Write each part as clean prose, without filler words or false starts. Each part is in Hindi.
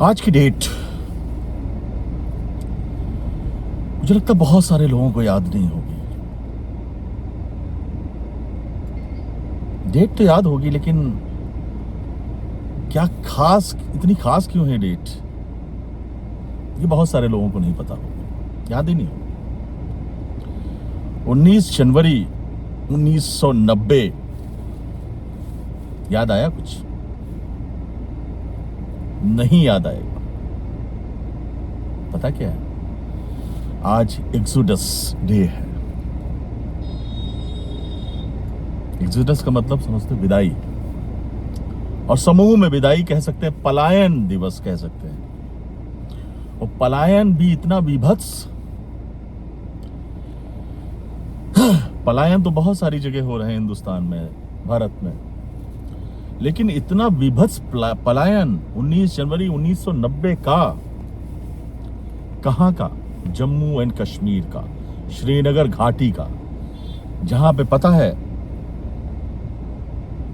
आज की डेट मुझे लगता है बहुत सारे लोगों को याद नहीं होगी। डेट तो याद होगी, लेकिन क्या खास, इतनी खास क्यों है डेट, ये बहुत सारे लोगों को नहीं पता होगा, याद ही नहीं होगा। 19 जनवरी 1990 याद आया? कुछ नहीं याद आएगा। पता क्या है? आज एक्सोडस डे है। एक्सोडस का मतलब समझते हो? विदाई। और समूह में विदाई कह सकते हैं, पलायन दिवस कह सकते हैं। और पलायन भी इतना विभत्स, पलायन तो बहुत सारी जगह हो रहे हैं हिंदुस्तान में, भारत में, लेकिन इतना विभत्स पलायन 19 जनवरी 1990 का, कहां का? जम्मू एंड कश्मीर का, श्रीनगर घाटी का, जहां पे पता है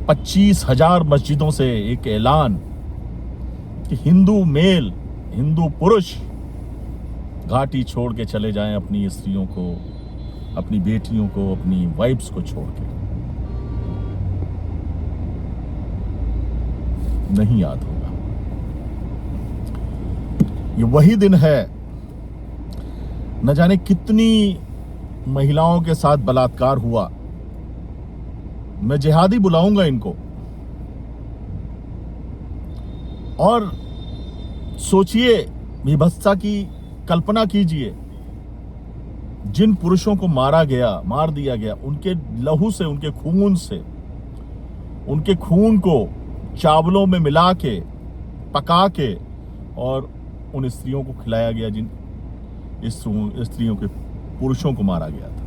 25,000 मस्जिदों से एक ऐलान कि हिंदू मेल, हिंदू पुरुष घाटी छोड़ के चले जाएं अपनी स्त्रियों को, अपनी बेटियों को, अपनी वाइफ्स को छोड़ के। नहीं याद होगा। ये वही दिन है, न जाने कितनी महिलाओं के साथ बलात्कार हुआ। मैं जिहादी बुलाऊंगा इनको। और सोचिए, विभत्सता की कल्पना कीजिए, जिन पुरुषों को मारा गया, मार दिया गया, उनके लहू से, उनके खून से, उनके खून को चावलों में मिला के, पका के, और उन स्त्रियों को खिलाया गया, जिन स्त्रियों के, पुरुषों को मारा गया था।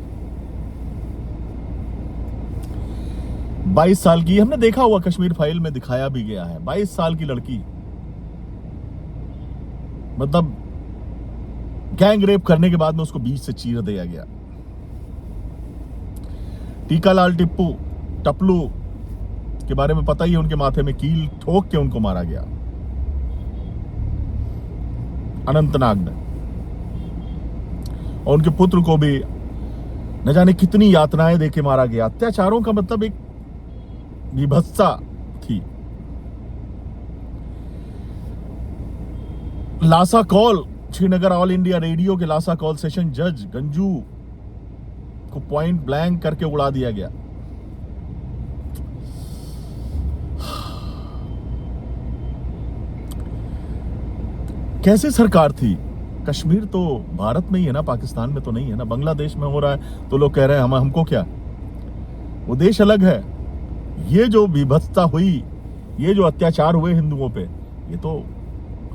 22 साल की, हमने देखा हुआ, कश्मीर फाइल में दिखाया भी गया है, 22 साल की लड़की, मतलब गैंग रेप करने के बाद में उसको बीच से चीर दिया गया। टीकालाल टप्पू के बारे में पता ही है, उनके माथे में कील ठोक के उनको मारा गया अनंतनाग में। और उनके पुत्र को भी न जाने कितनी यातनाएं देके मारा गया। अत्याचारों का मतलब एक विभत्सता थी। Lasa Kaul, Srinagar all India radio के लासा कौल सेशन जज गंजू को पॉइंट ब्लैंक करके उड़ा दिया गया। कैसे सरकार थी? कश्मीर तो भारत में ही है ना, पाकिस्तान में तो नहीं है ना। बांग्लादेश में हो रहा है तो लोग कह रहे हैं हमको क्या, वो देश अलग है। ये जो विभत्सता हुई, ये जो अत्याचार हुए हिंदुओं पे, ये तो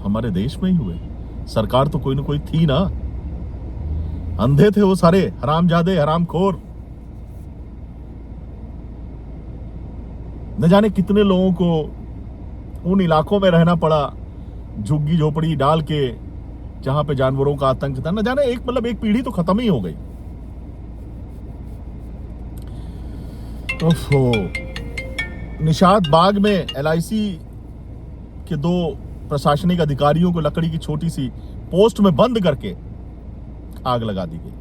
हमारे देश में ही हुए। सरकार तो कोई ना कोई थी ना। अंधे थे वो सारे हरामजादे, हरामखोर। न जाने कितने लोगों को उन इलाकों में रहना पड़ा, झुग्गी झोपड़ी डाल के, जहां पे जानवरों का आतंक था। न जाने एक पीढ़ी तो खत्म ही हो गई। निशात बाग में LIC के 2 प्रशासनिक अधिकारियों को लकड़ी की छोटी सी पोस्ट में बंद करके आग लगा दी गई।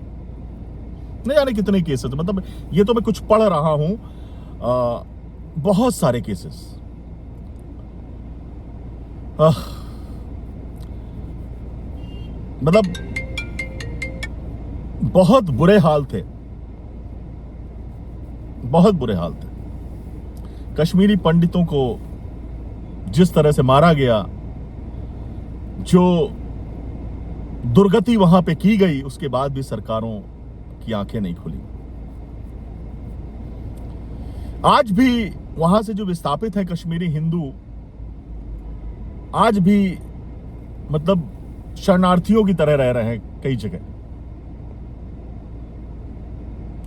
न जाने कितने केसेस, मतलब ये तो मैं कुछ पढ़ रहा हूं, बहुत सारे केसेस। मतलब बहुत बुरे हाल थे, बहुत बुरे हाल थे। कश्मीरी पंडितों को जिस तरह से मारा गया, जो दुर्गति वहां पे की गई, उसके बाद भी सरकारों की आंखें नहीं खुली। आज भी वहां से जो विस्थापित है कश्मीरी हिंदू, आज भी मतलब शरणार्थियों की तरह रह रहे हैं कई जगह।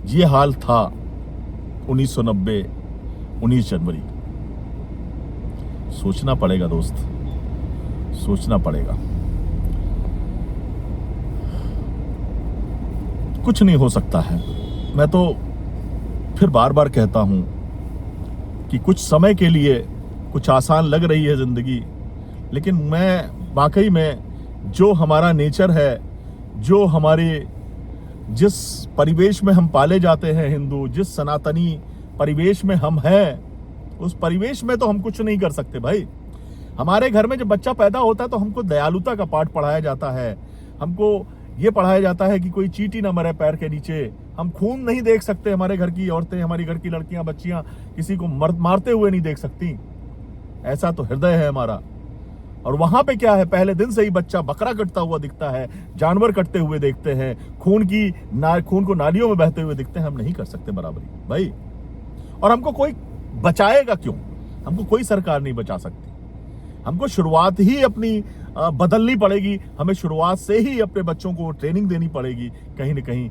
ये हाल था 1990 19 जनवरी। सोचना पड़ेगा दोस्त, सोचना पड़ेगा। कुछ नहीं हो सकता है। मैं तो फिर बार बार कहता हूं कि कुछ समय के लिए कुछ आसान लग रही है जिंदगी, लेकिन मैं वाकई में जो हमारा नेचर है, जो हमारे जिस परिवेश में हम पाले जाते हैं हिंदू, जिस सनातनी परिवेश में हम हैं, उस परिवेश में तो हम कुछ नहीं कर सकते भाई। हमारे घर में जब बच्चा पैदा होता है तो हमको दयालुता का पाठ पढ़ाया जाता है, हमको ये पढ़ाया जाता है कि कोई चींटी ना मरे पैर के नीचे, हम खून नहीं देख सकते, हमारे घर की औरतें, हमारी घर की लड़कियां, बच्चियां किसी को मारते हुए नहीं देख सकती। ऐसा तो हृदय है हमारा। और वहां पे क्या है, पहले दिन से ही बच्चा बकरा कटता हुआ दिखता है, जानवर कटते हुए देखते हैं, खून को नालियों में बहते हुए दिखते हैं। हम नहीं कर सकते बराबरी भाई। और हमको कोई बचाएगा क्यों? हमको कोई सरकार नहीं बचा सकती। हमको शुरुआत ही अपनी बदलनी पड़ेगी। हमें शुरुआत से ही अपने बच्चों को ट्रेनिंग देनी पड़ेगी। कहीं ना कहीं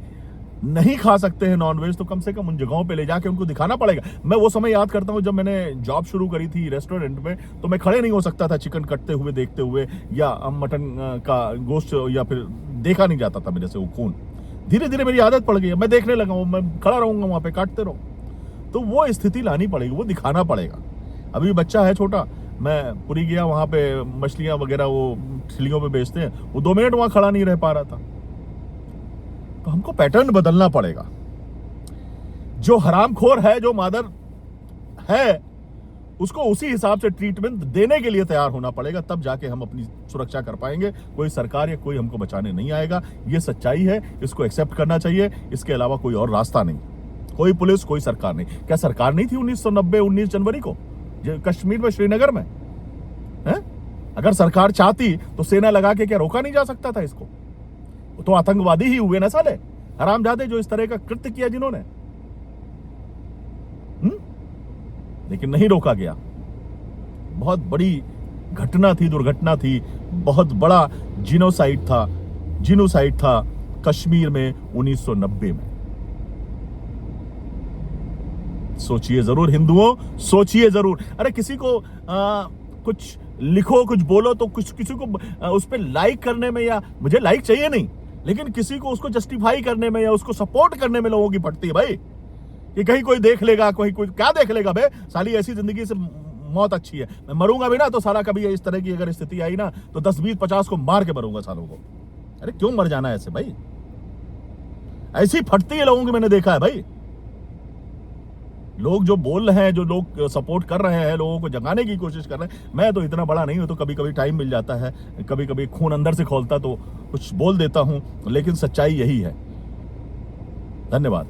नहीं खा सकते हैं नॉनवेज तो कम से कम उन जगहों पे ले जाके उनको दिखाना पड़ेगा। मैं वो समय याद करता हूँ जब मैंने जॉब शुरू करी थी रेस्टोरेंट में, तो मैं खड़े नहीं हो सकता था चिकन कटते हुए देखते हुए, या मटन का गोश्त, या फिर देखा नहीं जाता था मेरे से वो खून। धीरे धीरे मेरी आदत पड़ गई है, मैं देखने लगा हूँ, मैं खड़ा रहूंगा वहां पे, काटते रहो। तो वो स्थिति लानी पड़ेगी, वो दिखाना पड़ेगा। अभी बच्चा है छोटा, मैं पुरी गया, वहां पे मछलियां वगैरह वो ठिलियों पे बेचते हैं, वो 2 मिनट वहां खड़ा नहीं रह पा रहा था। तो हमको पैटर्न बदलना पड़ेगा। जो हरामखोर है, जो मादर है, उसको उसी हिसाब से ट्रीटमेंट देने के लिए तैयार होना पड़ेगा, तब जाके हम अपनी सुरक्षा कर पाएंगे। कोई सरकार या कोई हमको बचाने नहीं आएगा। ये सच्चाई है, इसको एक्सेप्ट करना चाहिए। इसके अलावा कोई और रास्ता नहीं। कोई पुलिस, कोई सरकार नहीं। क्या सरकार नहीं थी 1990 19 जनवरी को कश्मीर में, श्रीनगर में? है? अगर सरकार चाहती तो सेना लगा के क्या रोका नहीं जा सकता था इसको? तो आतंकवादी ही हुए ना साले, हरामजादे, जो इस तरह का कृत्य किया जिन्होंने। लेकिन नहीं रोका गया। बहुत बड़ी घटना थी, दुर्घटना थी, बहुत बड़ा जिनोसाइड था कश्मीर में 1990 में। सोचिए जरूर हिंदुओं, सोचिए जरूर। अरे किसी को कुछ लिखो, कुछ बोलो तो किसी को उस पर लाइक करने में, या मुझे लाइक चाहिए नहीं, लेकिन किसी को उसको जस्टिफाई करने में या उसको सपोर्ट करने में लोगों की पड़ती है भाई। कि कहीं कोई देख लेगा, कोई क्या देख लेगा बे, साली ऐसी जिंदगी से मौत अच्छी है। मैं मरूंगा भी ना तो साला कभी इस तरह की अगर स्थिति आई ना तो 10 20 50 को मार के मरूंगा सालों को। अरे क्यों मर जाना ऐसे भाई? ऐसी फटती है लोगों की, मैंने देखा है भाई। लोग जो बोल रहे हैं, जो लोग सपोर्ट कर रहे हैं, लोगों को जगाने की कोशिश कर रहे हैं। मैं तो इतना बड़ा नहीं हूं, तो कभी कभी टाइम मिल जाता है, कभी कभी खून अंदर से खौलता तो कुछ बोल देता हूं, लेकिन सच्चाई यही है। धन्यवाद।